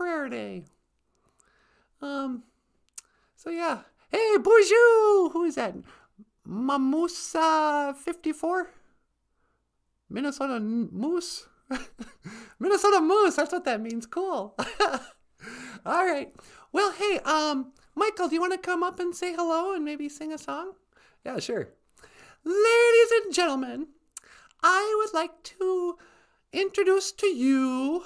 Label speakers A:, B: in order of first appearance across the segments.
A: prayer day. So yeah. Hey, BOOZHOO! Who is that? Mamusa 54? Minnesota Moose? Minnesota Moose, that's what that means. Cool. All right. Well, hey, Michael, do you want to come up and say hello and maybe sing a song?
B: Yeah, sure.
A: Ladies and gentlemen, I would like to introduce to you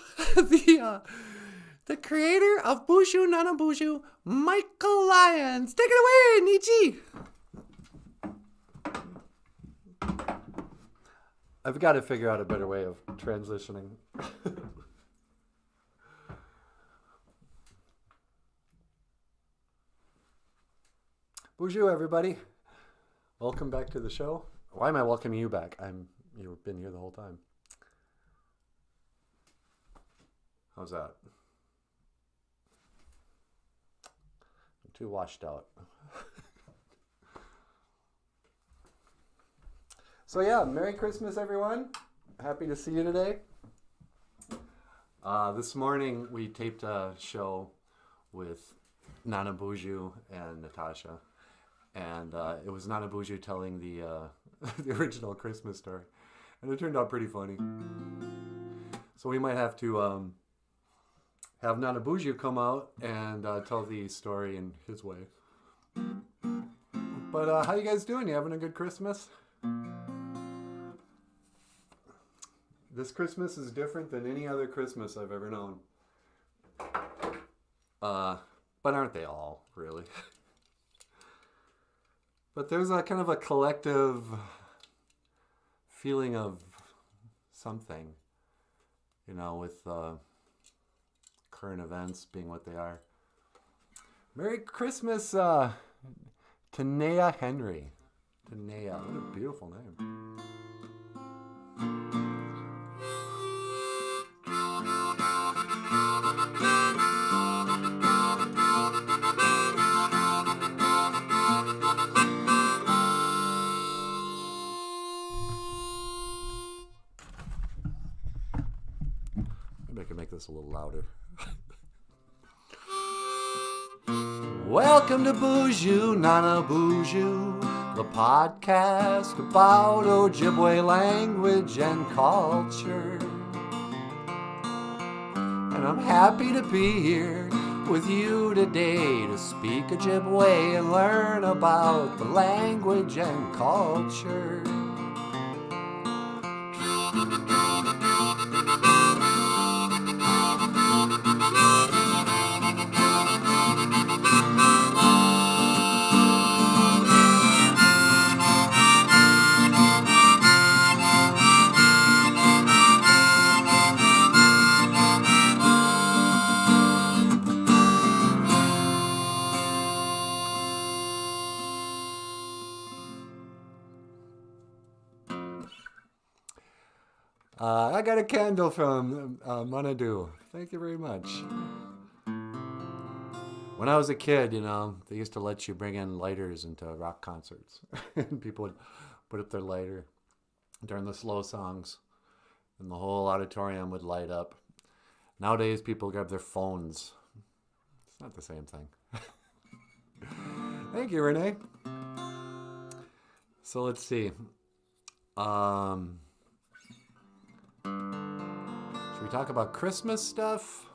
A: the creator of BOOZHOO NANABOOZHOO, Michael Lyons. Take it away, Nietzsche.
B: I've got to figure out a better way of transitioning. BOOZHOO, everybody. Welcome back to the show. Why am I welcoming you back? You've been here the whole time. How's that? I'm too washed out. So yeah, Merry Christmas, everyone. Happy to see you today. This morning we taped a show with NANABOOZHOO and Natasha. And it was NANABOOZHOO telling the original Christmas story. And it turned out pretty funny. So we might have to have NANABOOZHOO come out and tell the story in his way. But how you guys doing? You having a good Christmas? This Christmas is different than any other Christmas I've ever known. But aren't they all, really? But there's a kind of a collective feeling of something, you know, with current events being what they are. Merry Christmas, Tanea Henry. Tanea, what a beautiful name. Maybe I can make this a little louder. Welcome to BOOZHOO NANABOOZHOO, the podcast about Ojibwe language and culture. And I'm happy to be here with you today to speak Ojibwe and learn about the language and culture. I got a candle from Manadu. Thank you very much. When I was a kid, you know, they used to let you bring in lighters into rock concerts. And people would put up their lighter during the slow songs. And the whole auditorium would light up. Nowadays, people grab their phones. It's not the same thing. Thank you, Renee. So let's see. Should we talk about Christmas stuff?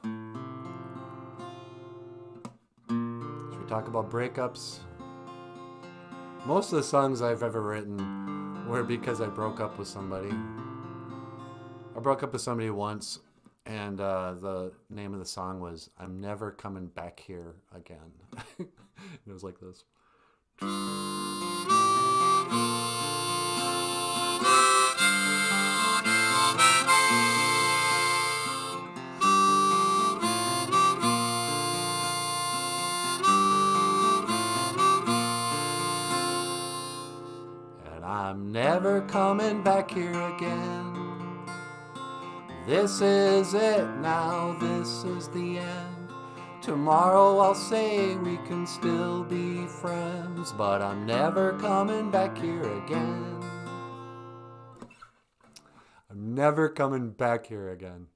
B: Should we talk about breakups? Most of the songs I've ever written were because I broke up with somebody. I broke up with somebody once, and the name of the song was I'm Never Coming Back Here Again. It was like this. I'm never coming back here again. This is it now, this is the end. Tomorrow I'll say we can still be friends, but I'm never coming back here again. I'm never coming back here again.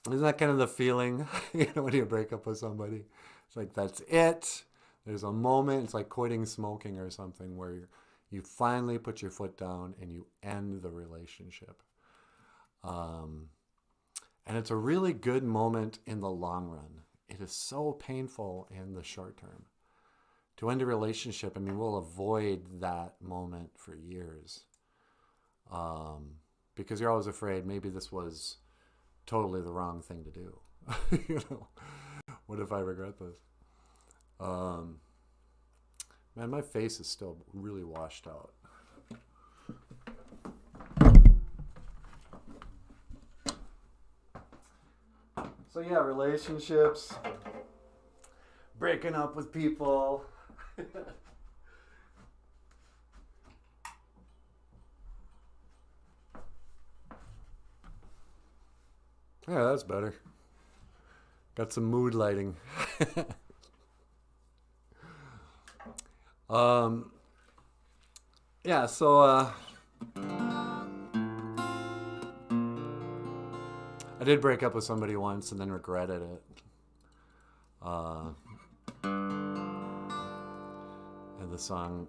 B: Isn't that kind of the feeling, when you break up with somebody? It's like, that's it. There's a moment, it's like quitting smoking or something, where you finally put your foot down and you end the relationship. And it's a really good moment in the long run. It is so painful in the short term. To end a relationship, I mean, we'll avoid that moment for years. Because you're always afraid maybe this was totally the wrong thing to do. What if I regret this? Man, my face is still really washed out. So yeah, relationships, breaking up with people. Yeah, that's better. Got some mood lighting. Yeah, so I did break up with somebody once and then regretted it. And the song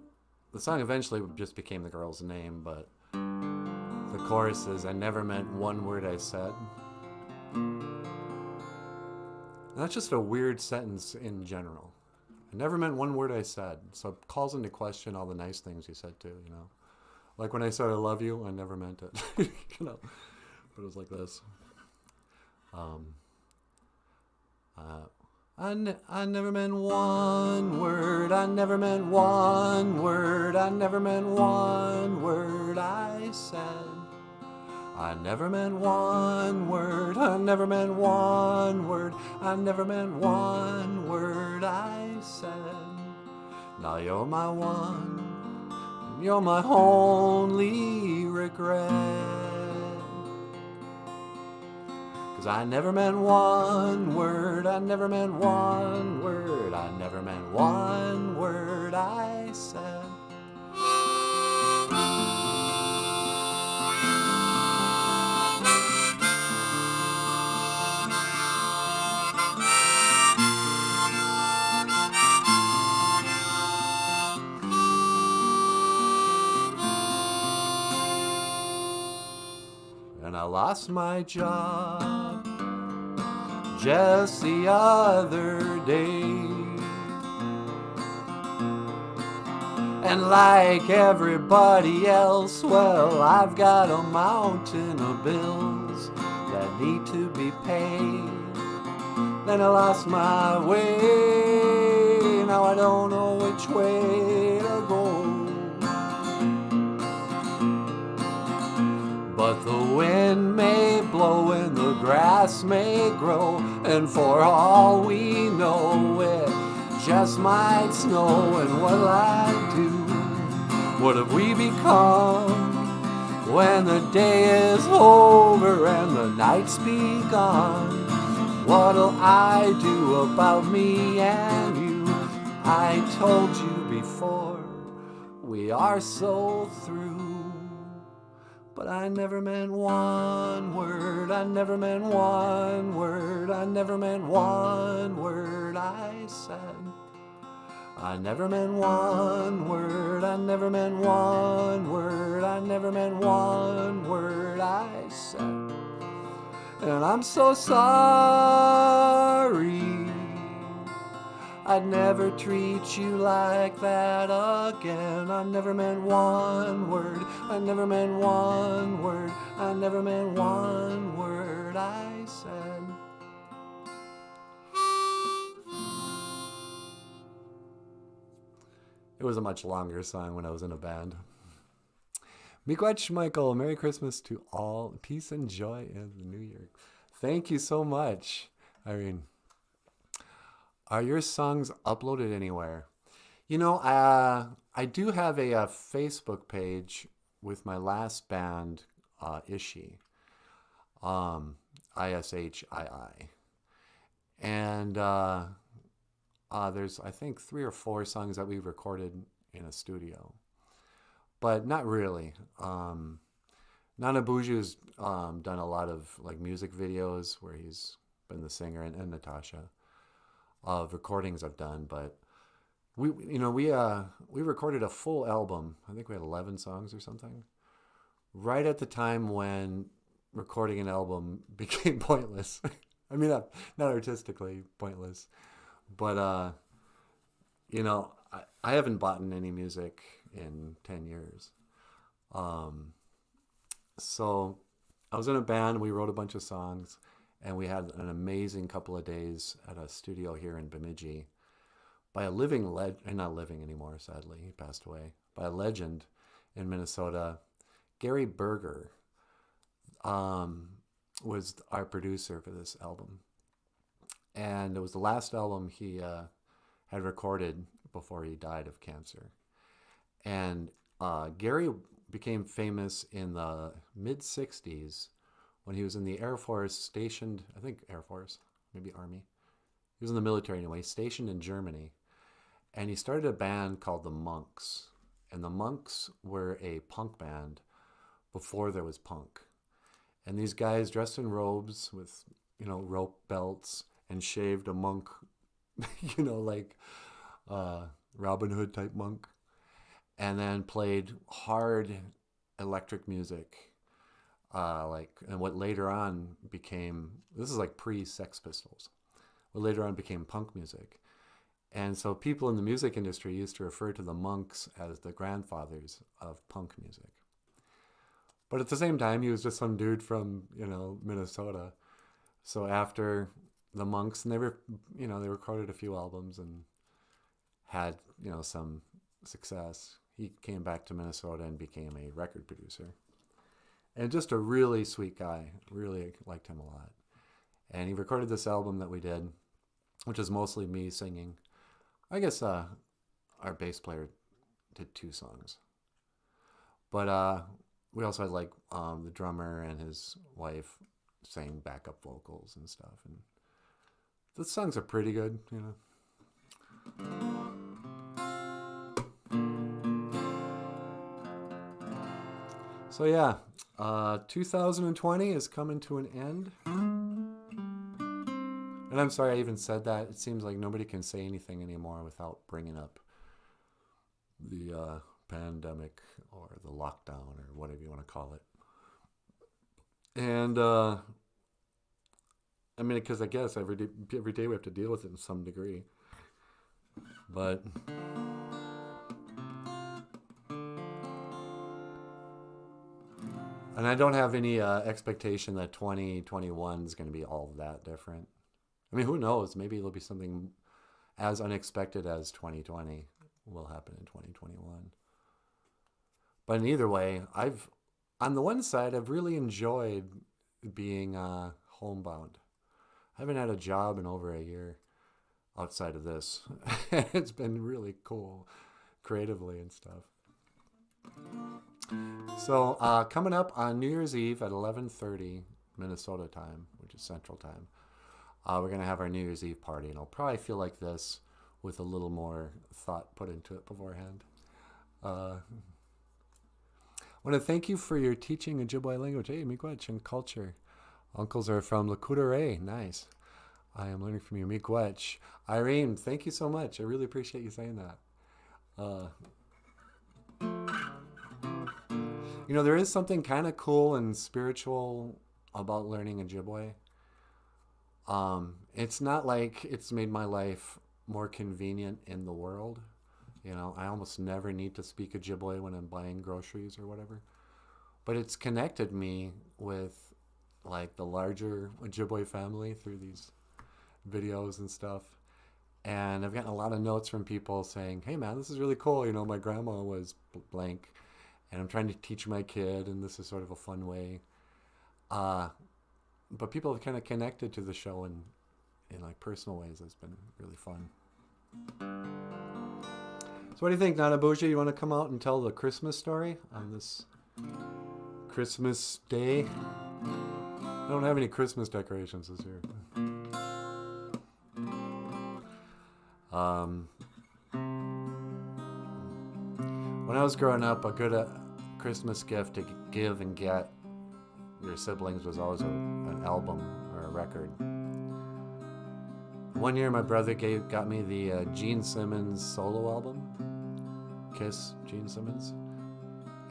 B: eventually just became the girl's name, but the chorus is, I never meant one word I said. And that's just a weird sentence in general. I never meant one word I said. So it calls into question all the nice things you said too, Like when I said I love you, I never meant it. But it was like this. I never meant one word. I never meant one word. I never meant one word I said. I never meant one word. I never meant one word. I never meant one word I said. Now you're my one, and you're my only regret. 'Cause I never meant one word. I never meant one word. I never meant one word I said. And I lost my job just the other day. And like everybody else, well, I've got a mountain of bills that need to be paid. Then I lost my way, now I don't know which way to go. But the wind may blow and the grass may grow, and for all we know it just might snow. And what'll I do? What have we become when the day is over and the night's begun? What'll I do about me and you? I told you before, we are so through. But I never meant one word. I never meant one word. I never meant one word I said. I never meant one word. I never meant one word. I never meant one word I said. And I'm so sorry. I'd never treat you like that again. I never meant one word. I never meant one word. I never meant one word I said. It was a much longer song when I was in a band. Miigwech, Michael. Merry Christmas to all. Peace and joy in the new year. Thank you so much, Irene. Are your songs uploaded anywhere? I do have a Facebook page with my last band, Ishii, Ishii. And there's, I think, 3 or 4 songs that we recorded in a studio. But not really. Not Nanaboozhoo's done a lot of like music videos where he's been the singer, and Natasha, of recordings I've done. But we recorded a full album. I think we had 11 songs or something, right at the time when recording an album became pointless. I mean, not artistically pointless, but I haven't bought any music in 10 years. So I was in a band. We wrote a bunch of songs, and we had an amazing couple of days at a studio here in Bemidji by a living and not living anymore, sadly, he passed away, by a legend in Minnesota. Gary Berger was our producer for this album, and it was the last album he had recorded before he died of cancer. And Gary became famous in the mid-'60s when he was in the Air Force, stationed, I think Air Force, maybe Army. He was in the military anyway, stationed in Germany. And he started a band called the Monks. And the Monks were a punk band before there was punk. And these guys dressed in robes with, rope belts and shaved a monk, like Robin Hood type monk. And then played hard electric music, and what later on became, this is like pre-Sex Pistols, what later on became punk music. And so people in the music industry used to refer to the Monks as the grandfathers of punk music. But at the same time, he was just some dude from, Minnesota. So after the Monks, and they recorded a few albums and had, some success. He came back to Minnesota and became a record producer. And just a really sweet guy. Really liked him a lot. And he recorded this album that we did, which is mostly me singing. I guess our bass player did 2 songs. But we also had the drummer and his wife sang backup vocals and stuff. And the songs are pretty good, So yeah, 2020 is coming to an end. And I'm sorry I even said that. It seems like nobody can say anything anymore without bringing up the pandemic or the lockdown or whatever you want to call it. And because I guess every day we have to deal with it in some degree. But and I don't have any expectation that 2021 is going to be all that different. I mean, who knows? Maybe it'll be something as unexpected as 2020 will happen in 2021. But in either way, on the one side, I've really enjoyed being homebound. I haven't had a job in over a year outside of this. It's been really cool creatively and stuff. So coming up on New Year's Eve at 11:30 Minnesota time, which is Central Time, we're going to have our New Year's Eve party. And it'll probably feel like this with a little more thought put into it beforehand. I want to thank you for your teaching Ojibwe language. Hey, miigwech, and culture. Uncles are from Lakudare. Nice. I am learning from you. Miigwech. Irene, thank you so much. I really appreciate you saying that. There is something kind of cool and spiritual about learning Ojibwe. It's not like it's made my life more convenient in the world. I almost never need to speak Ojibwe when I'm buying groceries or whatever. But it's connected me with the larger Ojibwe family through these videos and stuff. And I've gotten a lot of notes from people saying, hey man, this is really cool. My grandma was blank. And I'm trying to teach my kid, and this is sort of a fun way. But people have kind of connected to the show in personal ways. It's been really fun. So what do you think, Nanaboozhoo? You want to come out and tell the Christmas story on this Christmas day? I don't have any Christmas decorations this year. When I was growing up, a good Christmas gift to give and get your siblings was always an album or a record. One year my brother got me the Gene Simmons solo album, Kiss, Gene Simmons.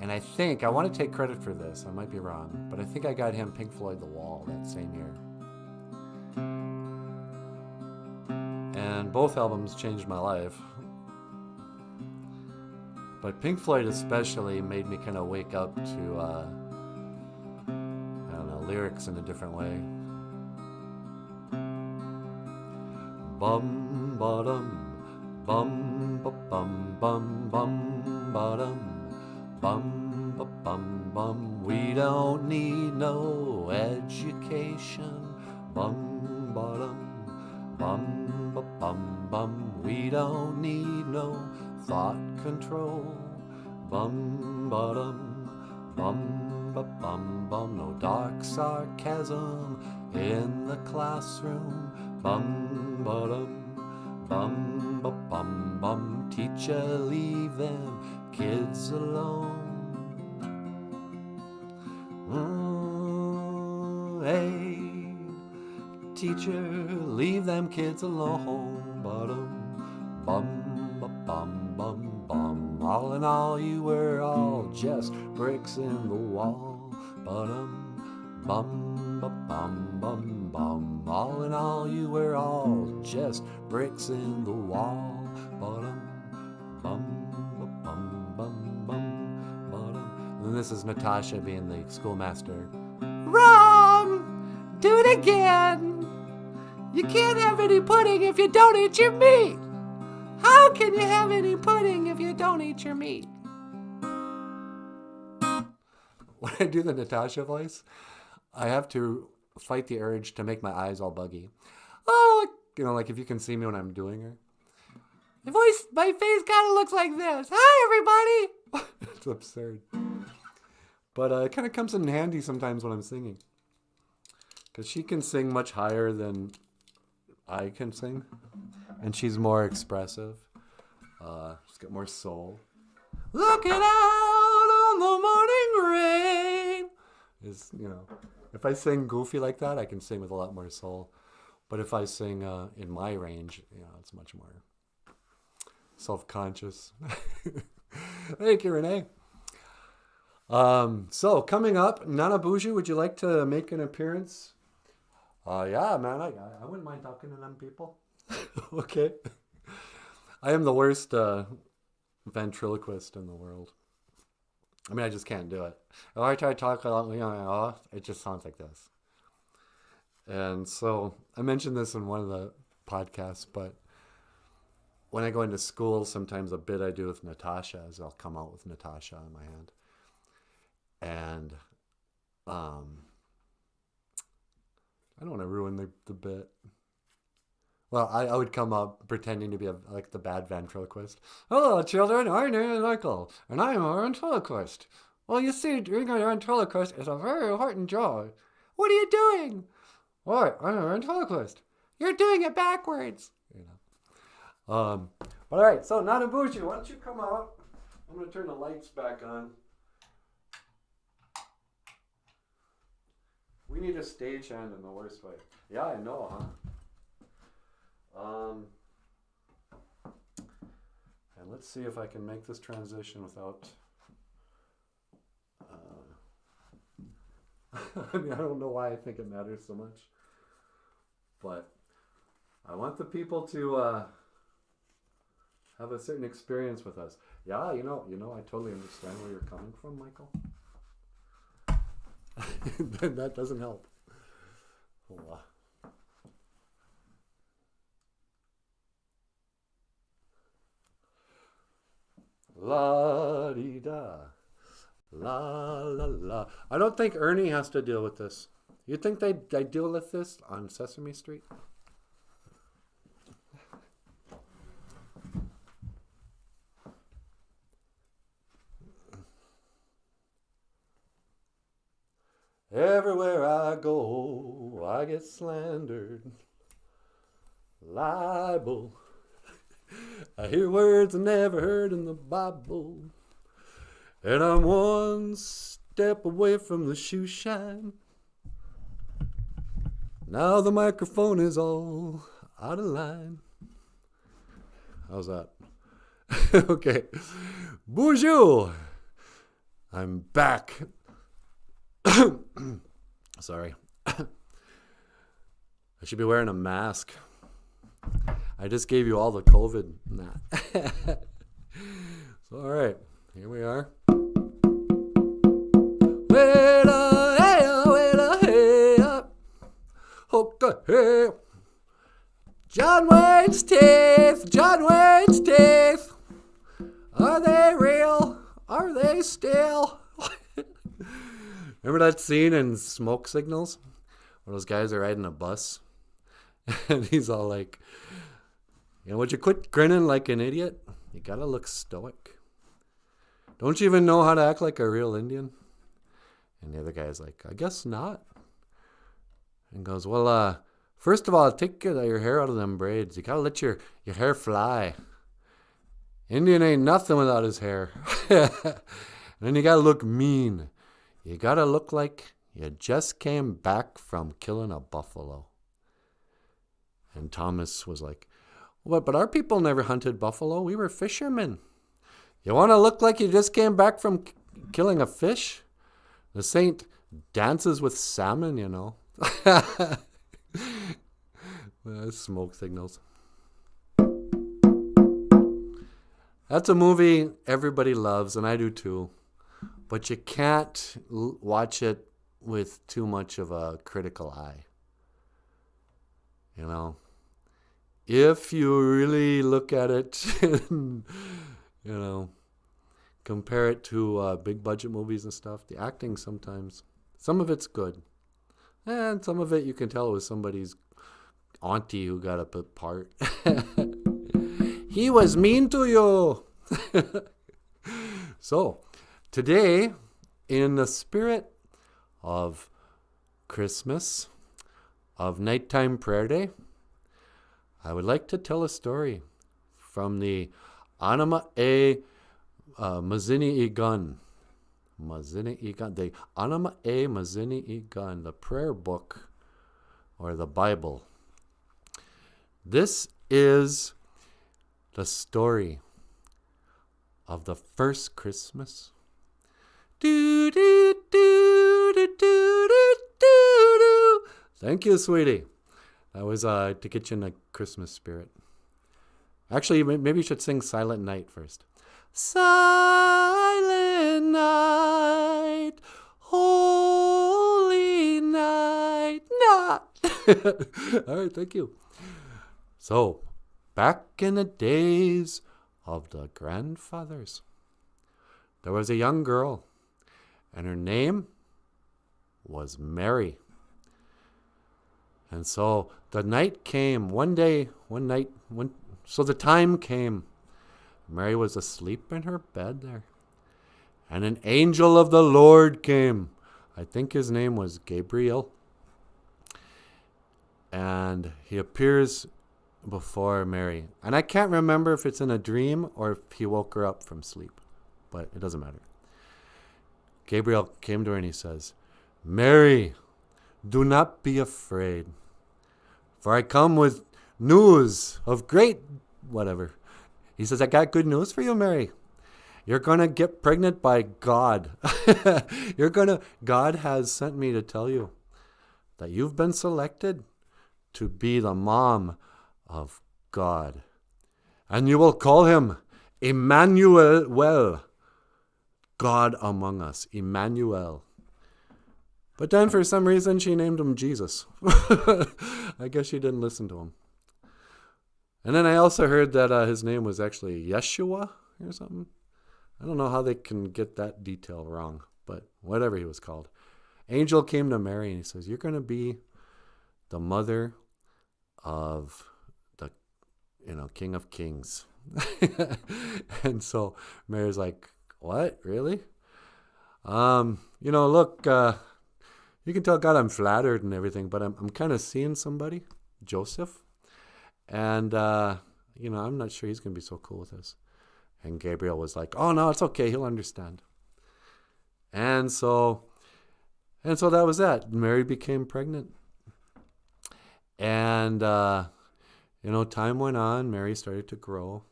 B: And I want to take credit for this, I might be wrong, but I think I got him Pink Floyd The Wall that same year. And both albums changed my life. But Pink Floyd especially made me kind of wake up to, I don't know, lyrics in a different way. Bum ba dum, bum ba bum bum bum ba dum, bum ba bum bum. We don't need no education. Bum ba dum, bum ba bum bum. We don't need no thought control. Bum ba dum, bum ba bum bum. No dark sarcasm in the classroom. Bum ba dum, bum ba bum bum. Teacher, leave them kids alone. Hey, teacher, leave them kids alone. Ba-dum, bum ba bum bum bum. All in all, you were all just bricks in the wall. Ba-dum, bum ba bum bum bum. All in all, you were all just bricks in the wall. Ba-dum, bum ba bum bum bum. Ba-dum. And then this is Natasha being the schoolmaster.
A: Wrong! Do it again! You can't have any pudding if you don't eat your meat! How can you have any pudding if you don't eat your meat?
B: When I do the Natasha voice, I have to fight the urge to make my eyes all buggy. Oh, you know, like if you can see me when I'm doing her.
A: My face kind of looks like this. Hi, everybody!
B: It's absurd. But it kind of comes in handy sometimes when I'm singing. Because she can sing much higher than I can sing. And she's more expressive. She's got more soul.
A: Looking out on the morning rain.
B: You know, if I sing goofy like that, I can sing with a lot more soul. But if I sing in my range, you know, it's much more self-conscious. Thank you, Renee. So coming up, NanaBOOZHOO, would you like to make an appearance? Yeah, man, I wouldn't mind talking to them people. Okay. I am the worst ventriloquist in the world. I mean, I just can't do it. If I try to talk a lot, you know, it just sounds like this. And so I mentioned this in one of the podcasts, but when I go into school, sometimes a bit I do with Natasha is I'll come out with Natasha in my hand. And I don't want to ruin the bit. Well, I would come up pretending to be like the bad ventriloquist. Hello, children. My name is Michael, and I'm a ventriloquist. Well, you see, being a ventriloquist is a very important job.
A: What are you doing?
B: What? I'm a ventriloquist.
A: You're doing it backwards.
B: You know. But all right. So, NanaBOOZHOO, why don't you come out? I'm going to turn the lights back on. We need a stagehand in the worst way. Yeah, I know, huh? And let's see if I can make this transition without. I mean, I don't know why I think it matters so much, but I want the people to have a certain experience with us. Yeah, you know, I totally understand where you're coming from, Michael. That doesn't help. Oh, la dee da, la la la. I don't think Ernie has to deal with this. You think they deal with this on Sesame Street? Everywhere I go, I get slandered, libel. I hear words I never heard in the Bible, and I'm one Step away from the shoe shine. Now the microphone is all out of line. How's that? Okay. Bonjour. I'm back. Sorry. I should be wearing a mask. I just gave you all the COVID. So, all right. Here we are. Hey. John Wayne's teeth. John Wayne's teeth. Are they real? Are they still? Remember that scene in Smoke Signals? Where those guys are riding a bus? And he's all like, would you quit grinning like an idiot? You gotta look stoic. Don't you even know how to act like a real Indian? And the other guy's like, I guess not. And goes, well, first of all, take your hair out of them braids. You gotta let your hair fly. Indian ain't nothing without his hair. And then you gotta look mean. You gotta look like you just came back from killing a buffalo. And Thomas was like, what? But our people never hunted buffalo. We were fishermen. You want to look like you just came back from killing a fish? The saint dances with salmon, you know. Smoke Signals. That's a movie everybody loves, and I do too. But you can't watch it with too much of a critical eye. You know, if you really look at it and, compare it to big budget movies and stuff, the acting sometimes, some of it's good. And some of it you can tell it was somebody's auntie who got a part. He was mean to you. So, today, in the spirit of Christmas, of Nighttime Prayer Day, I would like to tell a story from the Anima E Mazini Igun. Mazini Igun. The Anima E Mazini Igun, the prayer book or the Bible. This is the story of the first Christmas. Do, do, do, do, do, do, do. Thank you, sweetie. That was to get you in the Christmas spirit. Actually, maybe you should sing Silent Night first. Silent night, holy night, not. All right, thank you. So, back in the days of the grandfathers, there was a young girl, and her name was Mary. And so the night came, so the time came. Mary was asleep in her bed there. And an angel of the Lord came. I think his name was Gabriel. And he appears before Mary. And I can't remember if it's in a dream or if he woke her up from sleep. But it doesn't matter. Gabriel came to her and he says, Mary, do not be afraid. For I come with news of great whatever. He says, I got good news for you, Mary. You're going to get pregnant by God. God has sent me to tell you that you've been selected to be the mom of God. And you will call him Emmanuel, God among us, Emmanuel. But then for some reason she named him Jesus. I guess she didn't listen to him. And then I also heard that his name was actually Yeshua or something. I don't know how they can get that detail wrong, but whatever he was called. Angel came to Mary and he says, you're going to be the mother of the, King of Kings. And so Mary's like, what? Really? Look, you can tell God I'm flattered and everything, but I'm kind of seeing somebody, Joseph. And, I'm not sure he's going to be so cool with this. And Gabriel was like, oh, no, it's okay. He'll understand. And so that was that. Mary became pregnant. And, time went on. Mary started to grow.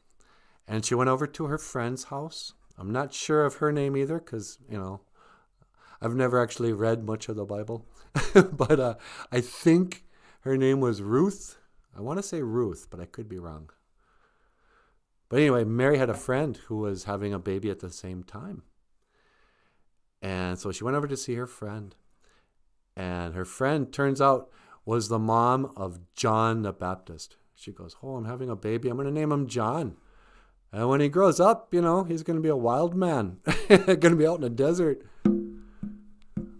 B: And she went over to her friend's house. I'm not sure of her name either because, I've never actually read much of the Bible. But I think her name was Ruth. I want to say Ruth, but I could be wrong. But anyway, Mary had a friend who was having a baby at the same time. And so she went over to see her friend. And her friend, turns out, was the mom of John the Baptist. She goes, "Oh, I'm having a baby. I'm going to name him John. And when he grows up, he's going to be a wild man. Going to be out in the desert.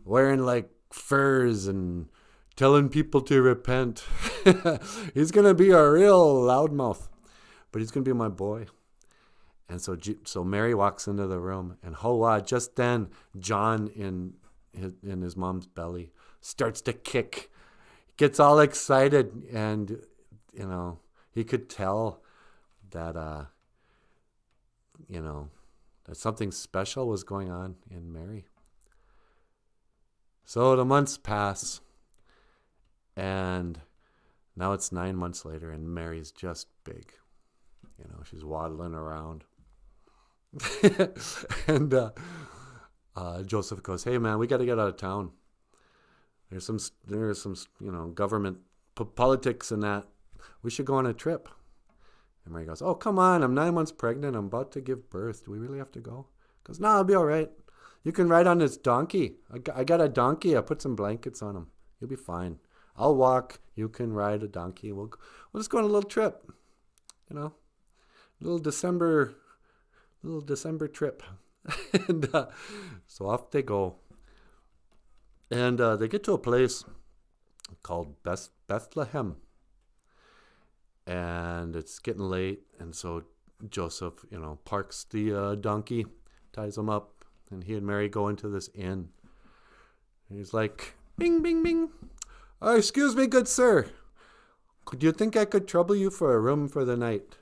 B: Wearing like furs and telling people to repent. He's going to be a real loudmouth. But he's going to be my boy." And so Mary walks into the room. And just then, John in his mom's belly starts to kick. Gets all excited. And, he could tell that, that something special was going on in Mary. So the months pass, and now it's 9 months later, and Mary's just big. She's waddling around. And Joseph goes, "Hey, man, we got to get out of town. There's some government politics and that. We should go on a trip." And Mary goes, "Oh, come on. I'm 9 months pregnant. I'm about to give birth. Do we really have to go?" He goes, "No, I'll be all right. You can ride on this donkey. I got a donkey. I put some blankets on him. You'll be fine. I'll walk. You can ride a donkey. We'll just go on a little trip. Little December trip." And so off they go. And they get to a place called Bethlehem. And it's getting late. And so Joseph, parks the donkey, ties him up. And he and Mary go into this inn. And he's like, "Bing, bing, bing. Oh, excuse me, good sir. Do you think I could trouble you for a room for the night?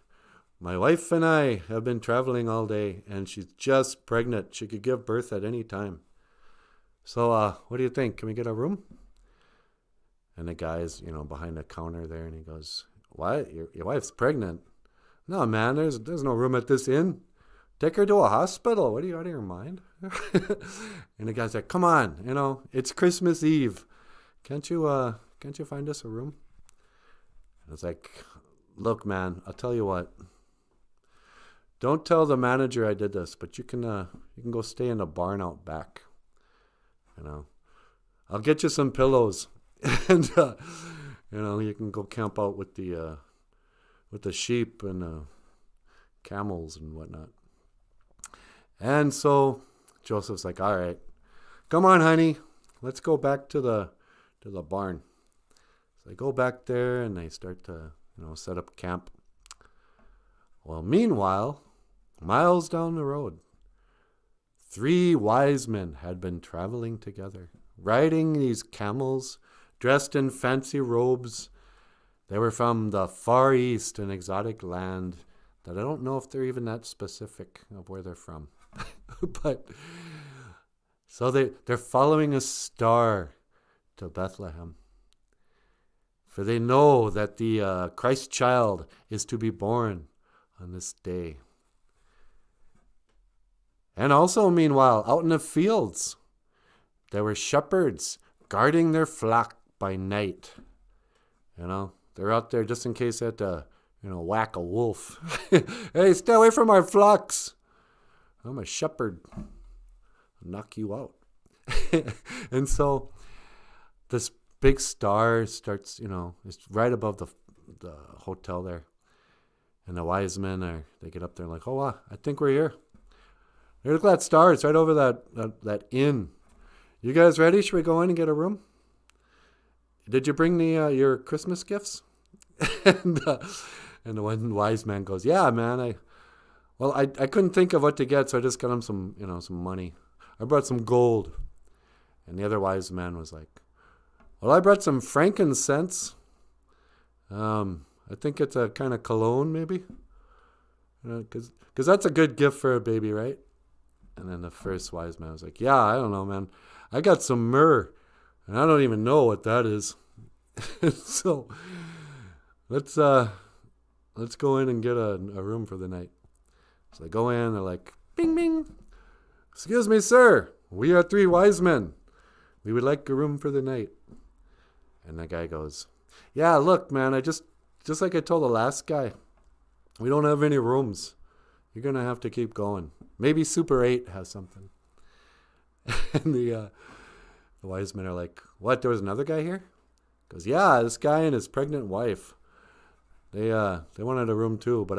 B: My wife and I have been traveling all day, and she's just pregnant. She could give birth at any time. So, what do you think? Can we get a room?" And the guy's, behind the counter there, and he goes, "What? Your wife's pregnant?" "No, man, there's no room at this inn. Take her to a hospital. What, are you out of your mind?" And the guy's like, "Come on, it's Christmas Eve. Can't you find us a room?" And it's like, "Look, man, I'll tell you what. Don't tell the manager I did this, but you can go stay in the barn out back. I'll get you some pillows, and you can go camp out with the sheep and camels and whatnot." And so Joseph's like, "All right, come on, honey, let's go back to the barn." So they go back there and they start to set up camp. Well, meanwhile, miles down the road, 3 wise men had been traveling together, riding these camels, dressed in fancy robes. They were from the Far East, an exotic land that I don't know if they're even that specific of where they're from. But so they're following a star to Bethlehem. For they know that the Christ child is to be born on this day. And also, meanwhile, out in the fields, there were shepherds guarding their flock by night. They're out there just in case they had to, whack a wolf. "Hey, stay away from our flocks. I'm a shepherd. I'll knock you out." And so this big star starts, it's right above the hotel there. And the wise men they get up there like, "Oh, wow, I think we're here. Hey, look at that star. It's right over that inn. You guys ready? Should we go in and get a room? Did you bring your Christmas gifts?" And the one wise man goes, "Yeah, man. I couldn't think of what to get, so I just got him some money. I brought some gold." And the other wise man was like, "Well, I brought some frankincense. I think it's a kind of cologne, maybe, because that's a good gift for a baby, right?" And then the first wise man was like, yeah, I don't know, man. I got some myrrh, and I don't even know what that is. So let's go in and get a room for the night. So they go in, they're like, bing, bing. Excuse me, sir. We are 3 wise men. We would like a room for the night. And the guy goes, yeah, look, man, I just like I told the last guy, we don't have any rooms. You're going to have to keep going. Maybe Super 8 has something. And the wise men are like, what, there was another guy here? He goes, yeah, this guy and his pregnant wife. They wanted a room too, but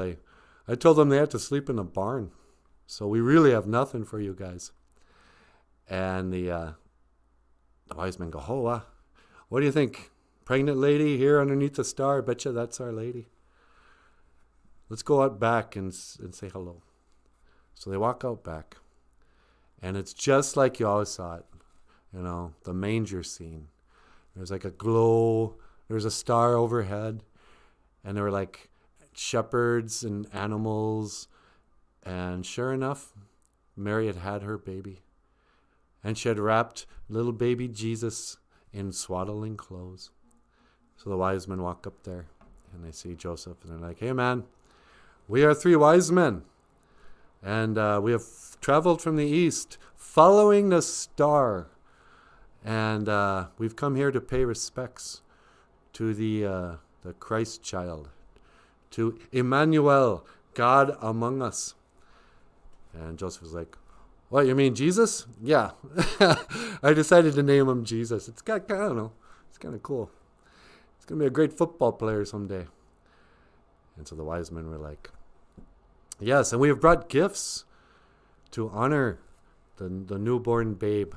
B: I told them they had to sleep in a barn. So we really have nothing for you guys. And the wise men go, oh, what do you think? Pregnant lady here underneath the star? Betcha that's our lady. Let's go out back and say hello. So they walk out back. And it's just like you always saw it. You know, the manger scene. There's like a glow. There's a star overhead. And there were like shepherds and animals. And sure enough, Mary had her baby. And she had wrapped little baby Jesus in swaddling clothes. So the wise men walk up there. And they see Joseph. And they're like, hey, man, we are 3 wise men. And we have traveled from the east, following the star. And we've come here to pay respects to the Christ child, to Emmanuel, God among us. And Joseph was like, what, you mean Jesus? Yeah. I decided to name him Jesus. It's got, I don't know, it's kind of cool. He's going to be a great football player someday. And so the wise men were like, yes, and we have brought gifts to honor the newborn babe.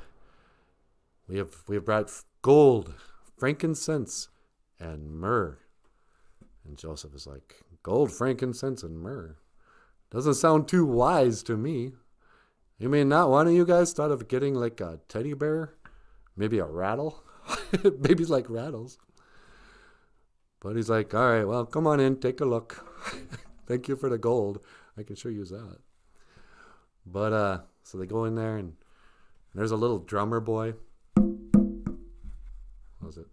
B: We have brought gold, frankincense, and myrrh. And Joseph is like, gold, frankincense, and myrrh. Doesn't sound too wise to me. You mean not one of you guys thought of getting like a teddy bear? Maybe a rattle? Babies like rattles. But he's like, all right, well, come on in, take a look. Thank you for the gold. I can sure use that. But, so they go in there and there's a little drummer boy. What was it?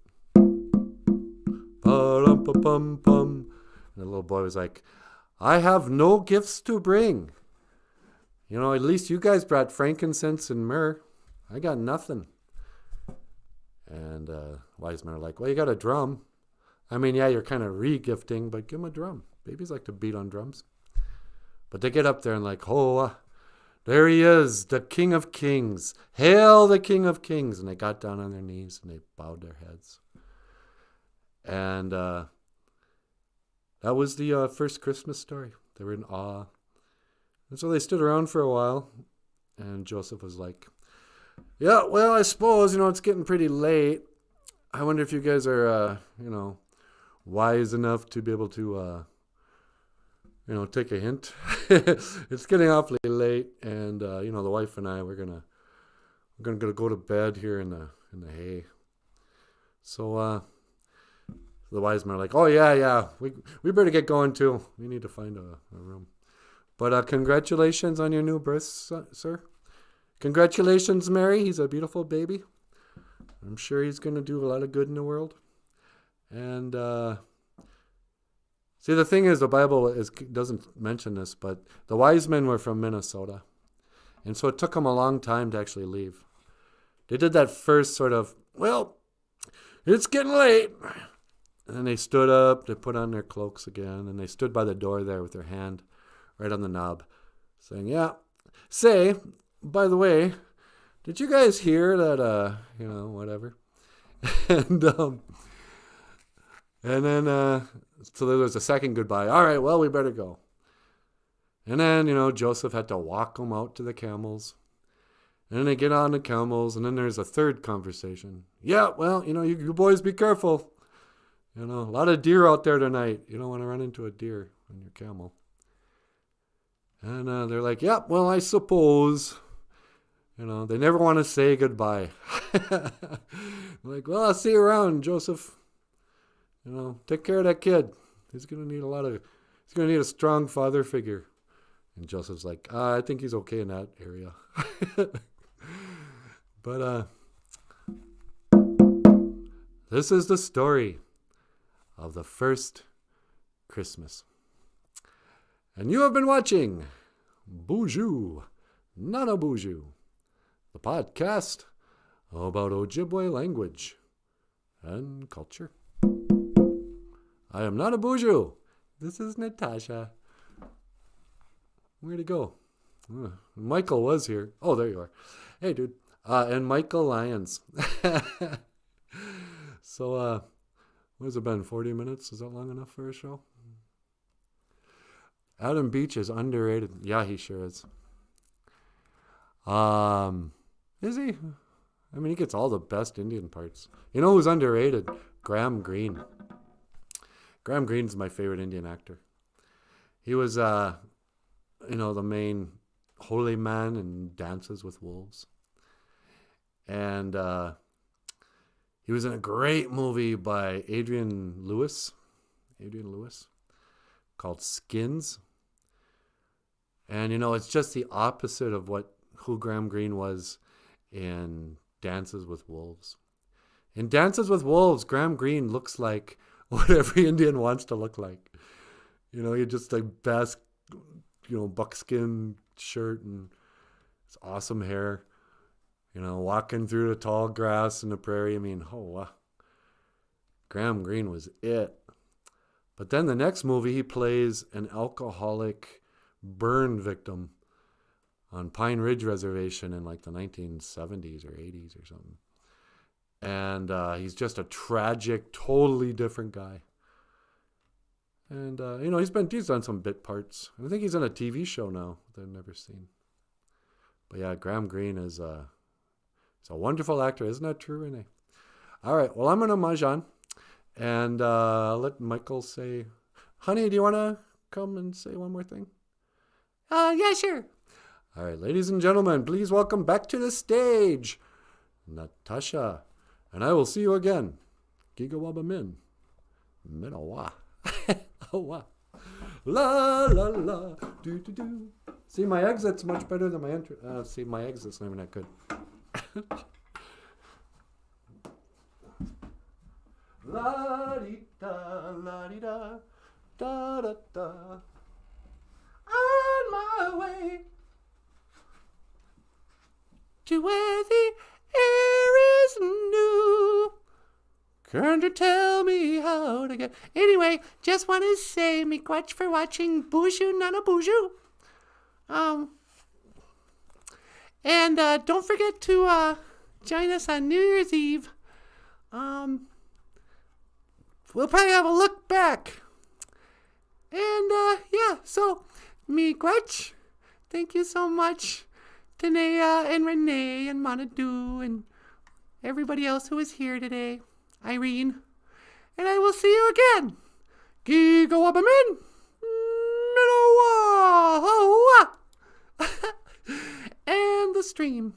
B: Pa-dum-pa-pum-pum. And the little boy was like, I have no gifts to bring. You know, at least you guys brought frankincense and myrrh. I got nothing. And wise men are like, well, you got a drum. I mean, yeah, you're kind of re-gifting, but give him a drum. Babies like to beat on drums. But they get up there and like, oh, there he is, the King of Kings. Hail the King of Kings. And they got down on their knees and they bowed their heads. And that was the first Christmas story. They were in awe. And so they stood around for a while. And Joseph was like, yeah, well, I suppose, it's getting pretty late. I wonder if you guys are, wise enough to be able to, take a hint. It's getting awfully late. And, the wife and I, we're gonna go to bed here in the hay. So, the wise men are like, oh, yeah, we better get going too. We need to find a room. But congratulations on your new birth, sir. Congratulations, Mary. He's a beautiful baby. I'm sure he's going to do a lot of good in the world. And see, the thing is, the Bible doesn't mention this, but the wise men were from Minnesota. And so it took them a long time to actually leave. They did that first sort of, well, it's getting late. And then they stood up, they put on their cloaks again, and they stood by the door there with their hand right on the knob, saying, yeah, say, by the way, did you guys hear that, whatever? And then, so there was a second goodbye. All right, well, we better go. And then, Joseph had to walk them out to the camels. And then they get on the camels, and then there's a third conversation. Yeah, well, you boys be careful. A lot of deer out there tonight. You don't want to run into a deer on your camel. And they're like, yeah, well, I suppose. They never want to say goodbye. Like, well, I'll see you around, Joseph. Take care of that kid. He's going to need a strong father figure. And Joseph's like, I think he's okay in that area. But this is the story of the first Christmas. And you have been watching BOOZHOO NANABOOZHOO, the podcast about Ojibwe language and culture. I am NANABOOZHOO. This is Natasha. Where'd he go? Michael was here. Oh, there you are. Hey, dude. And Michael Lyons. So, what has it been? 40 minutes? Is that long enough for a show? Adam Beach is underrated. Yeah, he sure is. Is he? I mean, he gets all the best Indian parts. You know who's underrated? Graham Greene. Graham Greene's my favorite Indian actor. He was, the main holy man in Dances with Wolves. And he was in a great movie by Adrian Lewis, called Skins. And, it's just the opposite of who Graham Greene was in Dances with Wolves. In Dances with Wolves, Graham Greene looks like what every Indian wants to look like. He just like best, buckskin shirt and his awesome hair. Walking through the tall grass in the prairie. I mean, Graham Greene was it. But then the next movie, he plays an alcoholic burn victim on Pine Ridge Reservation in like the 1970s or 80s or something. And he's just a tragic, totally different guy. And, he's done some bit parts. I think he's on a TV show now that I've never seen. But yeah, Graham Greene is he's a wonderful actor. Isn't that true, Renee? All right, well, I'm going to mahjong. And let Michael say, honey, do you want to come and say one more thing?
A: Yeah, sure.
B: All right, ladies and gentlemen, please welcome back to the stage, Natasha. And I will see you again. Gigawaba min. Minawa. La la la. Do do do. See, my exit's much better than my entry. See, my exit's not even that good. La di da, la di da, da da da. On my way
A: to where the air is new. Can you tell me how to get... Anyway, just want to say miigwech for watching BOOZHOO NANABOOZHOO. And don't forget to join us on New Year's Eve. We'll probably have a look back. And so miigwech. Thank you so much, Tanea and Renee and Manadu and everybody else who is here today. Irene. And I will see you again. Gigawabamin. Minowa. And the stream.